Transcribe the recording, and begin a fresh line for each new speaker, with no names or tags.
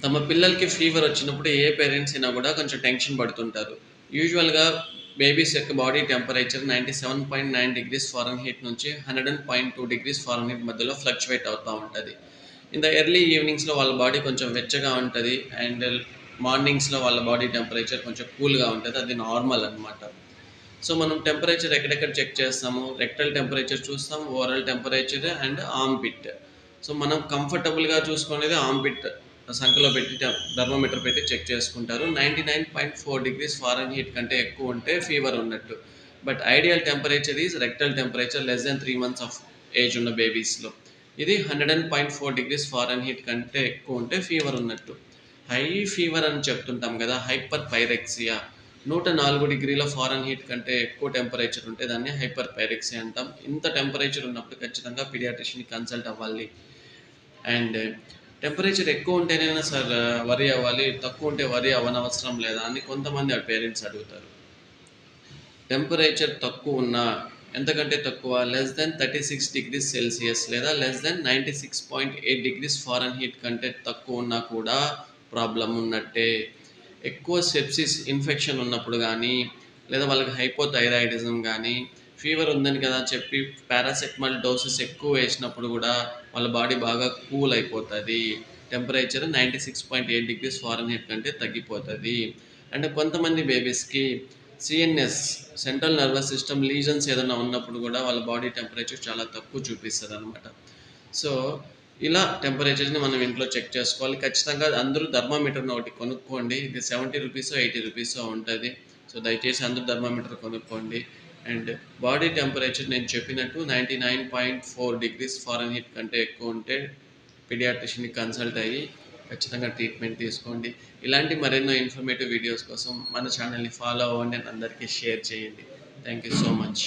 తమ పిల్లలకి ఫీవర్ వచ్చినప్పుడు ఏ పేరెంట్స్ అయినా కూడా కొంచెం టెన్షన్ పడుతుంటారు. యూజువల్‌గా బేబీస్ యొక్క బాడీ టెంపరేచర్ 97.9 డిగ్రీస్ ఫారెన్‌హీట్ నుంచి 100.2 డిగ్రీస్ ఫారెన్‌హీట్ మధ్యలో ఫ్లక్చుయేట్ అవుతా ఉంటది. ఇన్ ద ఎర్లీ ఈవినింగ్స్‌లో వాళ్ళ బాడీ కొంచెం వెచ్చగా ఉంటది. అండ్ మార్నింగ్స్‌లో వాళ్ళ బాడీ టెంపరేచర్ కొంచెం కూల్‌గా ఉంటది. అది నార్మల్ అన్నమాట. సో, మనం టెంపరేచర్ ఎక్కడెక్కడ చెక్ చేస్తాము? రెక్టల్ టెంపరేచర్ చూస్తాం, ఓరల్ టెంపరేచర్ అండ్ ఆర్మ్‌పిట్. సో, మనం కంఫర్టబుల్‌గా చూసుకునేది ఆర్మ్‌పిట్ సంకలో పెట్టి థర్మామీటర్ పెట్టి చెక్ చేసుకుంటారు. 99.4 డిగ్రీస్ ఫారెన్‌హీట్ కంటే ఎక్కువ ఉంటే ఫీవర్ ఉన్నట్టు. But ideal temperature is rectal temperature less than 3 months of age ఉన్న బేబీస్‌లో. ఇది 100.4 డిగ్రీస్ ఫారెన్‌హీట్ కంటే ఎక్కువ ఉంటే ఫీవర్ ఉన్నట్టు. హై ఫీవర్ అని చెప్తుంటాం కదా! హైపర్ పైరెక్సియా 104 డిగ్రీల ఫారెన్‌హీట్ కంటే ఎక్కువ టెంపరేచర్ ఉంటే దాన్ని హైపర్ పైరెక్సియా అంటాం. ఇంత టెంపరేచర్ ఉన్నప్పుడు ఖచ్చితంగా పీడియాట్రిషియన్‌ని కన్సల్ట్ అవ్వాలి. అండ్ టెంపరేచర్ ఎక్కువ ఉంటేనేనా సార్ వరీ అవ్వాలి, తక్కువ ఉంటే వరీ అవ్వనవసరం లేదా అని కొంతమంది పేరెంట్స్ అడుగుతారు. టెంపరేచర్ తక్కువ ఉన్నా, ఎంతకంటే తక్కువ లెస్ దెన్ 36 డిగ్రీస్ సెల్సియస్ లేదా లెస్ దెన్ 96.8 డిగ్రీస్ ఫారెన్‌హీట్ కంటే తక్కువ ఉన్నా కూడా ప్రాబ్లమ్ ఉన్నట్టే. ఎక్కువ సెప్సిస్ ఇన్ఫెక్షన్ ఉన్నప్పుడు గానీ, లేదా వాళ్ళకి హైపోథైరాయిడిజం గానీ, ఫీవర్ ఉందని కదా చెప్పి పారాసెటమాల్ డోసెస్ ఎక్కువ వేసినప్పుడు గూడా వాళ్ళ బాడీ బాగా కూల్ అయిపోతది. టెంపరేచర్ 96.8 డిగ్రీస్ ఫారెన్‌హీట్ కంటే తగ్గిపోతది. అండ్ కొంతమంది బేబీస్‌కి CNS central nervous system lesions ఏదైనా ఉన్నప్పుడు గూడా వాళ్ళ బాడీ టెంపరేచర్ చాలా తక్కువ చూపిస్తదనమాట. సో, ఇలా టెంపరేచర్‌ని మనం ఇంట్లో చెక్ చేసుకోవాలి. ఖచ్చితంగా అందరూ థర్మామీటర్‌ని ఒకటి కొనుక్కోండి. ఇది ₹70 ₹80 ఉంటది. సో, దయచేసి అందరూ థర్మామీటర్ కొనుక్కోండి. అండ్ బాడీ టెంపరేచర్ నేను చెప్పినట్టు 99.4 డిగ్రీస్ ఫారెన్‌హీట్ కంటే ఎక్కువ ఉంటే పీడియాట్రిషియన్‌ని కన్సల్ట్ అయ్యి ఖచ్చితంగా ట్రీట్మెంట్ తీసుకోండి. ఇలాంటి మరెన్నో ఇన్ఫర్మేటివ్ వీడియోస్ కోసం మన ఛానల్‌ని ఫాలో అవ్వండి అండ్ అందరికీ షేర్ చేయండి. Thank you so much.